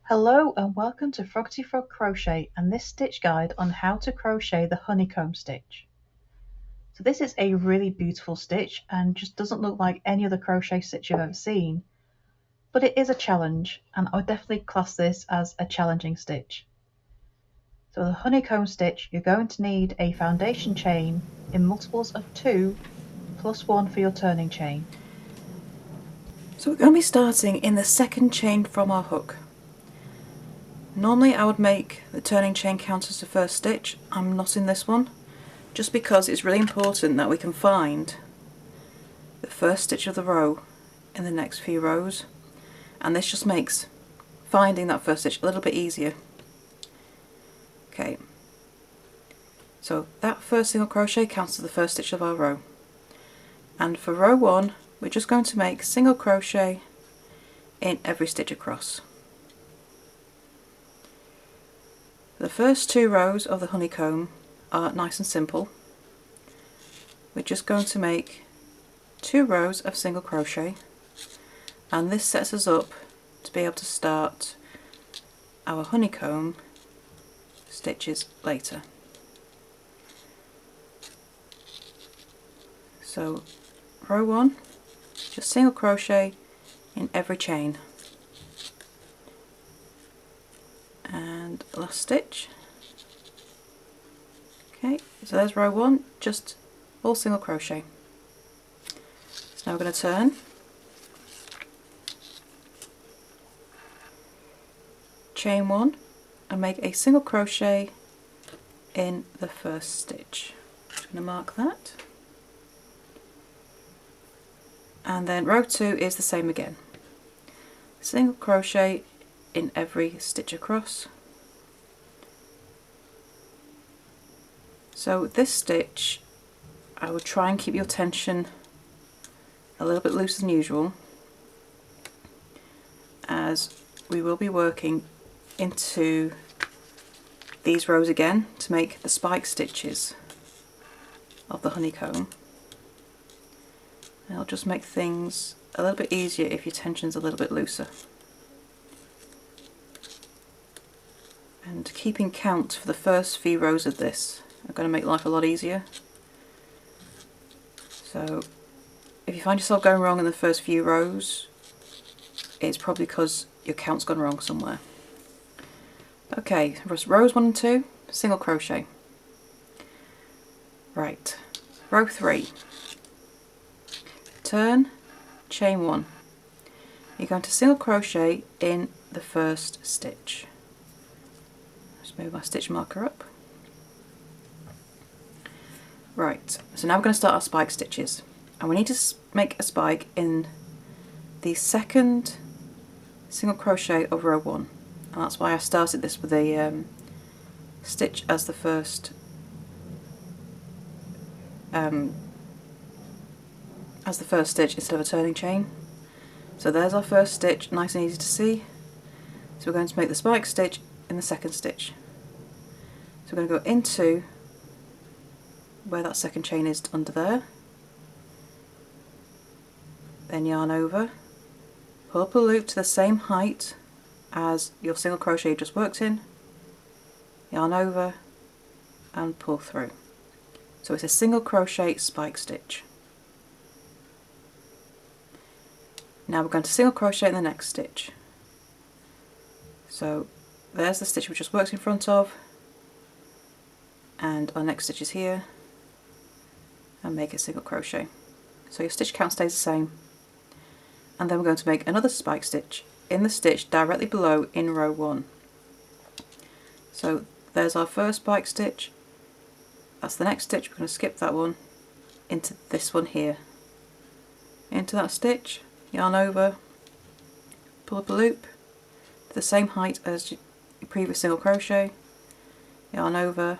Hello and welcome to Froggity Frog Crochet and this stitch guide on how to crochet the honeycomb stitch. So this is a really beautiful stitch and just doesn't look like any other crochet stitch you've ever seen, but it is a challenge and I would definitely class this as a challenging stitch. So the honeycomb stitch, you're going to need a foundation chain in multiples of 2 plus 1 for your turning chain. So we're going to be starting in the second chain from our hook. Normally I would make the turning chain count as the first stitch. I'm not in this one, just because it's really important that we can find the first stitch of the row in the next few rows, and this just makes finding that first stitch a little bit easier. Okay, so that first single crochet counts as the first stitch of our row, and for row 1 we're just going to make single crochet in every stitch across. The first 2 rows of the honeycomb are nice and simple. We're just going to make 2 rows of single crochet, and this sets us up to be able to start our honeycomb stitches later. So row 1, just single crochet in every chain, and last stitch. Okay, so there's row 1, just all single crochet. So now we're going to turn, chain 1 and make a single crochet in the first stitch. I'm just going to mark that. And then row 2 is the same again. Single crochet in every stitch across. So this stitch, I would try and keep your tension a little bit looser than usual, as we will be working into these rows again to make the spike stitches of the honeycomb. It'll just make things a little bit easier if your tension's a little bit looser. And keeping count for the first few rows of this are going to make life a lot easier. So if you find yourself going wrong in the first few rows, it's probably because your count's gone wrong somewhere. Okay, rows 1 and 2, single crochet. Right, row 3. Turn, chain 1. You're going to single crochet in the first stitch. Just move my stitch marker up. Right, so now we're going to start our spike stitches, and we need to make a spike in the second single crochet of row 1, and that's why I started this with a stitch as the first stitch instead of a turning chain. So there's our first stitch, nice and easy to see. So we're going to make the spike stitch in the second stitch. So we're going to go into where that second chain is under there, then yarn over, pull up a loop to the same height as your single crochet you just worked in, yarn over and pull through. So it's a single crochet spike stitch. Now we're going to single crochet in the next stitch. So there's the stitch we just worked in front of, and our next stitch is here, and make a single crochet. So your stitch count stays the same, and then we're going to make another spike stitch in the stitch directly below in row 1. So there's our first spike stitch, that's the next stitch, we're going to skip that one into this one here, into that stitch, yarn over, pull up a loop to the same height as your previous single crochet, yarn over,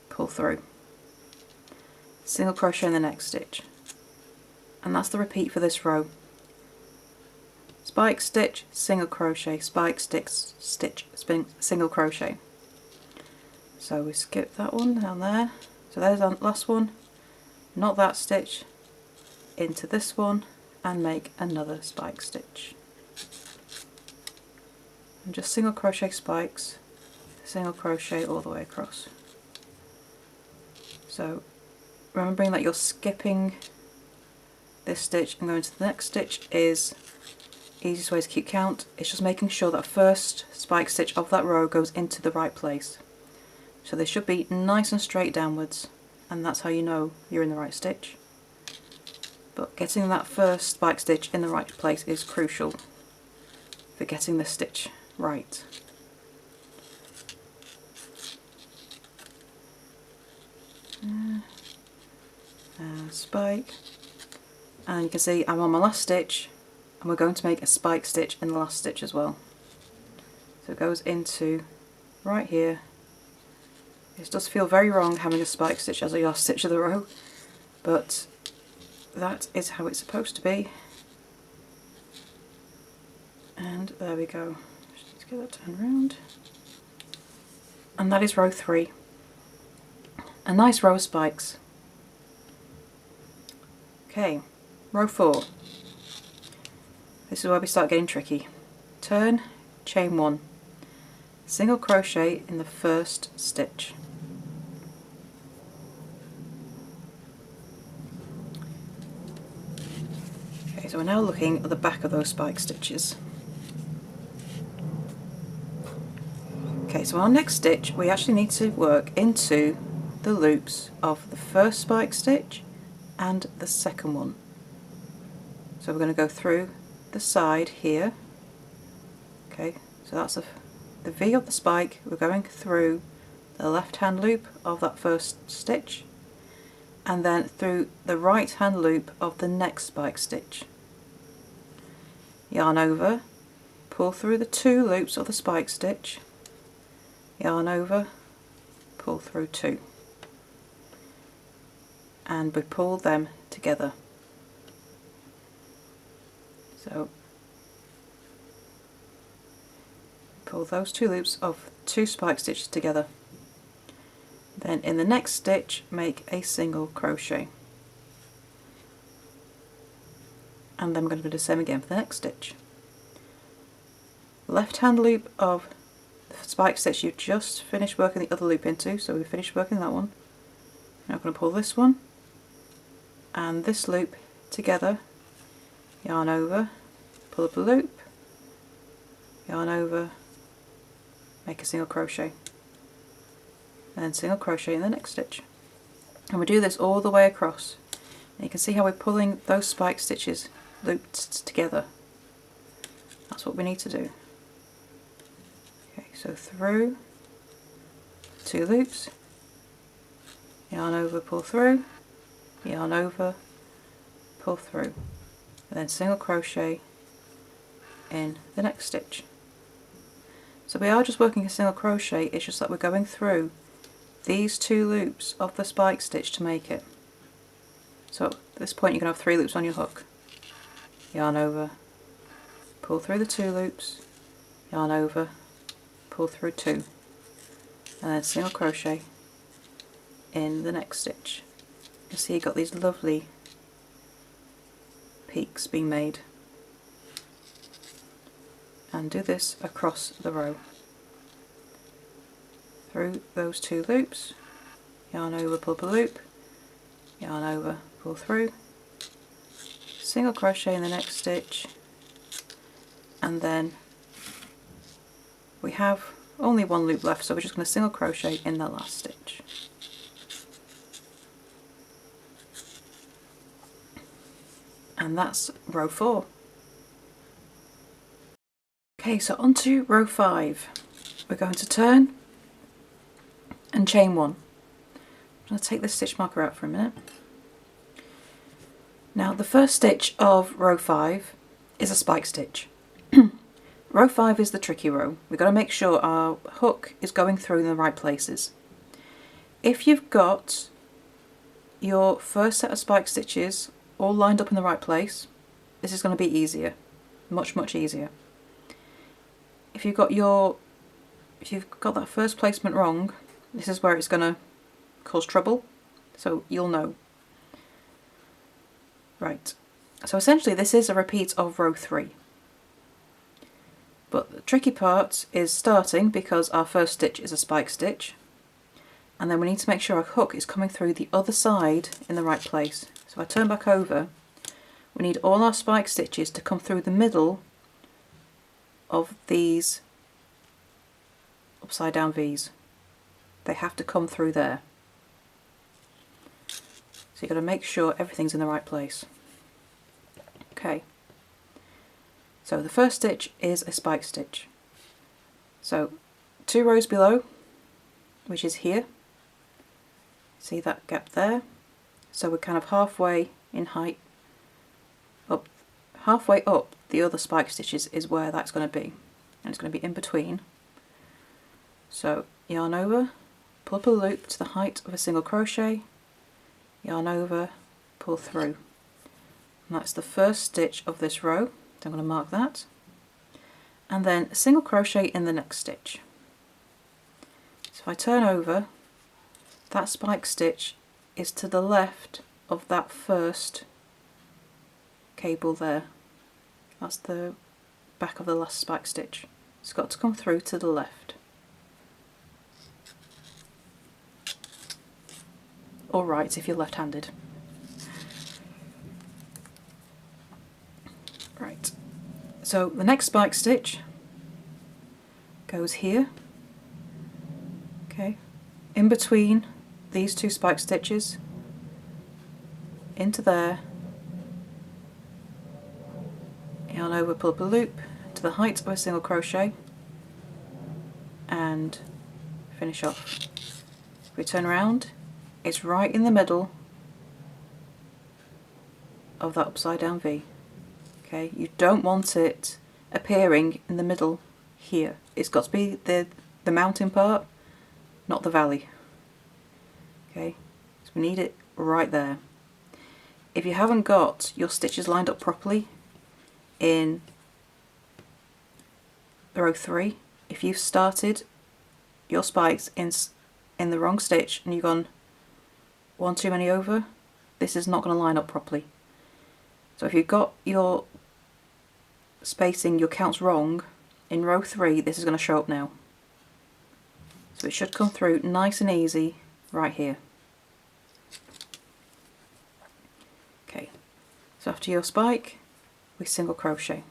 pull through, single crochet in the next stitch, and that's the repeat for this row. Spike stitch, single crochet, spike stitch, single crochet. So we skip that one down there, so there's our last one, not that stitch, into this one and make another spike stitch. and just single crochet spikes, single crochet all the way across. So remembering that you're skipping this stitch and going to the next stitch is the easiest way to keep count. It's just making sure that first spike stitch of that row goes into the right place. So they should be nice and straight downwards, and that's how you know you're in the right stitch. But getting that first spike stitch in the right place is crucial for getting the stitch right. Spike, and you can see I'm on my last stitch, and we're going to make a spike stitch in the last stitch as well. So it goes into right here. It does feel very wrong having a spike stitch as a last stitch of the row, but that is how it's supposed to be. And there we go. Just need to get that turned around. And that is row 3. A nice row of spikes. Okay, row 4. This is where we start getting tricky. Turn, chain 1, single crochet in the first stitch. Okay, so we're now looking at the back of those spike stitches. Okay, so our next stitch we actually need to work into the loops of the first spike stitch and the second one. So we're going to go through the side here. Okay, so that's the V of the spike. We're going through the left hand loop of that first stitch and then through the right hand loop of the next spike stitch. Yarn over, pull through the 2 loops of the spike stitch, yarn over, pull through 2, and we pull them together. So pull those 2 loops of 2 spike stitches together. Then in the next stitch make a single crochet, and then we're going to do the same again for the next stitch. Left hand loop of the spike stitch you've just finished working the other loop into, so we finished working that one. Now I'm going to pull this one and this loop together, yarn over, pull up a loop, yarn over, make a single crochet, and then single crochet in the next stitch. And we do this all the way across. And you can see how we're pulling those spike stitches looped together. That's what we need to do. Okay, so through 2 loops, yarn over, pull through, yarn over, pull through, and then single crochet in the next stitch. So we are just working a single crochet, it's just that we're going through these 2 loops of the spike stitch to make it. So at this point you can have 3 loops on your hook. Yarn over, pull through the 2 loops, yarn over, pull through 2, and then single crochet in the next stitch. You see you've got these lovely peaks being made. And do this across the row. Through those 2 loops, yarn over, pull up a loop, yarn over, pull through, single crochet in the next stitch, and then we have only 1 loop left, so we're just going to single crochet in that last stitch. And that's row 4. Okay, so onto row 5. We're going to turn and chain 1. I'm going to take this stitch marker out for a minute. Now the first stitch of row 5 is a spike stitch. Row 5 is the tricky row. We've got to make sure our hook is going through in the right places. If you've got your first set of spike stitches all lined up in the right place, this is going to be easier, much easier. If you've got that first placement wrong, this is where it's going to cause trouble, so you'll know. Right, so essentially this is a repeat of row 3. But the tricky part is starting, because our first stitch is a spike stitch, and then we need to make sure our hook is coming through the other side in the right place. So if I turn back over, we need all our spike stitches to come through the middle of these upside down V's. They have to come through there. So you've got to make sure everything's in the right place. Okay, so the first stitch is a spike stitch. So 2 rows below, which is here, see that gap there? So we're kind of halfway in height, up, halfway up the other spike stitches is where that's going to be, and it's going to be in between. So yarn over, pull up a loop to the height of a single crochet, yarn over, pull through. And that's the first stitch of this row, so I'm going to mark that. And then a single crochet in the next stitch. So if I turn over, that spike stitch is to the left of that first cable there. That's the back of the last spike stitch. It's got to come through to the left. Or right if you're left-handed. Right, so the next spike stitch goes here, okay, in between these 2 spike stitches, into there, yarn over, pull up a loop to the height of a single crochet, and finish off. If we turn around, it's right in the middle of that upside down V. Okay, you don't want it appearing in the middle here. It's got to be the mountain part, not the valley. Okay, so we need it right there. If you haven't got your stitches lined up properly in row 3, if you've started your spikes in the wrong stitch and you've gone one too many over, this is not going to line up properly. So if you've got your spacing, your counts wrong, in row 3 this is going to show up now. So it should come through nice and easy right here. Okay, so after your spike we single crochet,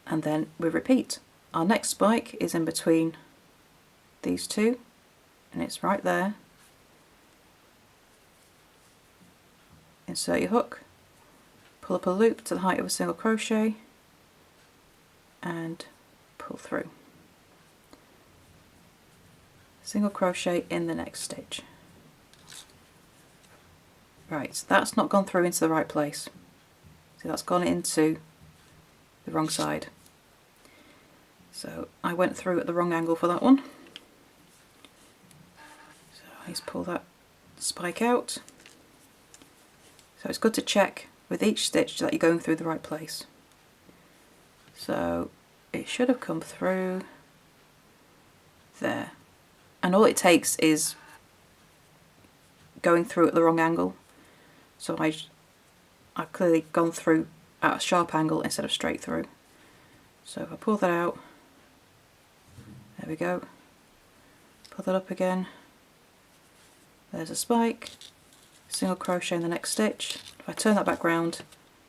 and then we repeat. Our next spike is in between these 2, and it's right there. Insert your hook, pull up a loop to the height of a single crochet, and pull through. Single crochet in the next stitch. Right, so that's not gone through into the right place. So that's gone into the wrong side. So I went through at the wrong angle for that one. So I just pull that spike out. So it's good to check with each stitch that you're going through the right place. So it should have come through there. And all it takes is going through at the wrong angle. So I've clearly gone through at a sharp angle instead of straight through. So if I pull that out, there we go. Pull that up again. There's a spike. Single crochet in the next stitch. If I turn that back round,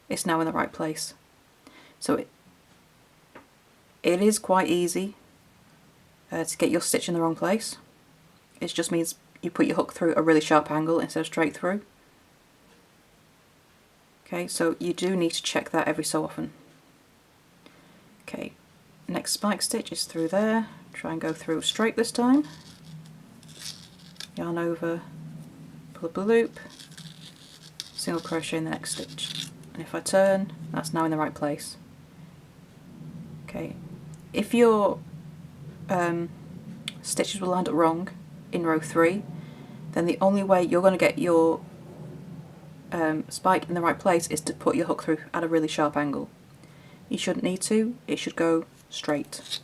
it's now in the right place. So it is quite easy to get your stitch in the wrong place. It just means you put your hook through a really sharp angle instead of straight through. Okay, so you do need to check that every so often. Okay, next spike stitch is through there. Try and go through straight this time. Yarn over, pull up a loop, single crochet in the next stitch. And if I turn, that's now in the right place. Okay, if your stitches were lined up wrong in row 3, then the only way you're going to get your spike in the right place is to put your hook through at a really sharp angle. You shouldn't need to, it should go straight.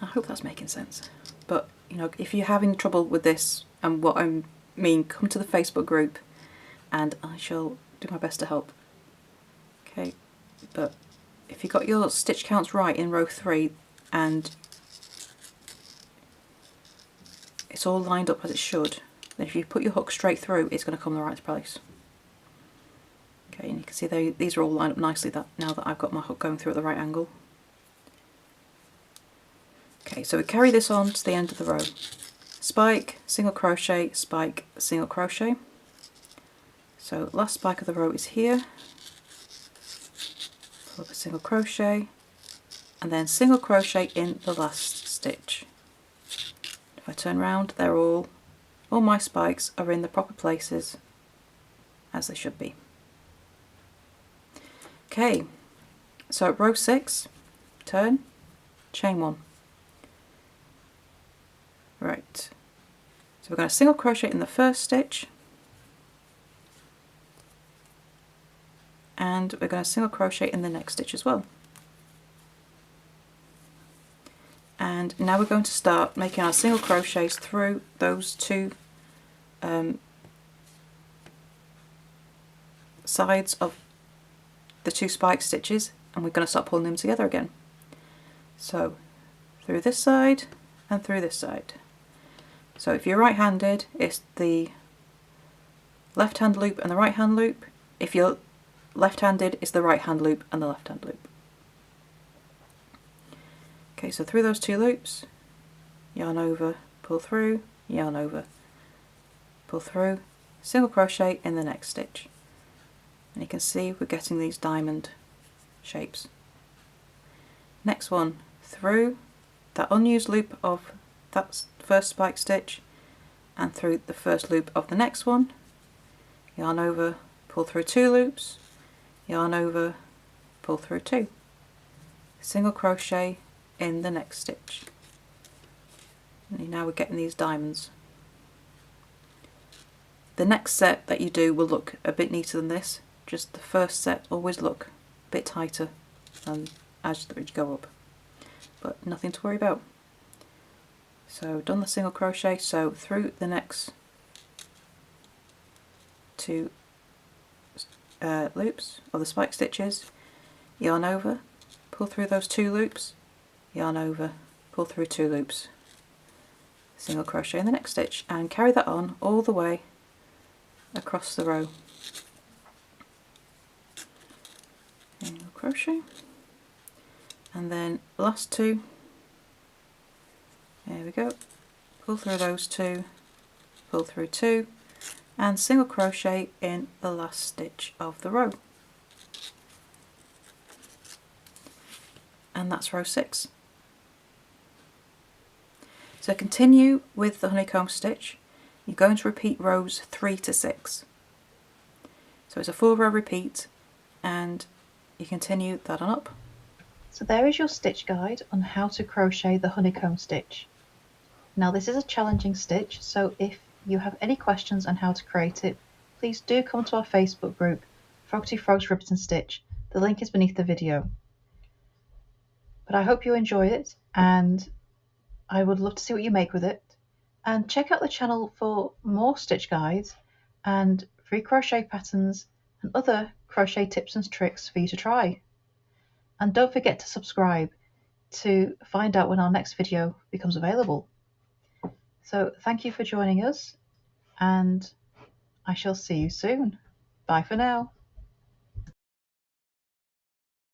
I hope that's making sense. But you know, if you're having trouble with this and what I mean, come to the Facebook group and I shall do my best to help. Okay, but if you got your stitch counts right in row 3 and it's all lined up as it should, then if you put your hook straight through, it's going to come the right place. Okay, and you can see these are all lined up nicely now that I've got my hook going through at the right angle. Okay, so we carry this on to the end of the row. Spike, single crochet, spike, single crochet. So last spike of the row is here. Pull up a single crochet, and then single crochet in the last stitch. If I turn around, they're all my spikes are in the proper places as they should be. Okay, so at row 6, turn, chain 1. Right, so we're going to single crochet in the first stitch, and we're going to single crochet in the next stitch as well. And now we're going to start making our single crochets through those two sides of the 2 spike stitches, and we're going to start pulling them together again. So through this side and through this side. So if you're right-handed, it's the left hand loop and the right hand loop. If you're left-handed, it's the right hand loop and the left hand loop. Okay, so through those 2 loops, yarn over, pull through, yarn over, pull through, single crochet in the next stitch. And you can see we're getting these diamond shapes. Next one, through that unused loop of that first spike stitch and through the first loop of the next one, yarn over, pull through 2 loops, yarn over, pull through 2, single crochet in the next stitch. And now we're getting these diamonds. The next set that you do will look a bit neater than this, just the first set always look a bit tighter as you go up, but nothing to worry about. So done the single crochet, so through the next 2 loops of the spike stitches, yarn over, pull through those 2 loops, yarn over, pull through 2 loops, single crochet in the next stitch, and carry that on all the way across the row. Single crochet, and then last 2, there we go, pull through those 2, pull through 2, and single crochet in the last stitch of the row. And that's row 6. So continue with the honeycomb stitch. You're going to repeat rows 3 to 6. So it's a 4-row repeat, and you continue that on up. So there is your stitch guide on how to crochet the honeycomb stitch. Now this is a challenging stitch, so if you have any questions on how to create it, please do come to our Facebook group, Froggity Frogs Ribbit and Stitch. The link is beneath the video. But I hope you enjoy it, and I would love to see what you make with it. And check out the channel for more stitch guides and free crochet patterns and other crochet tips and tricks for you to try. And don't forget to subscribe to find out when our next video becomes available. So thank you for joining us, and I shall see you soon. Bye for now.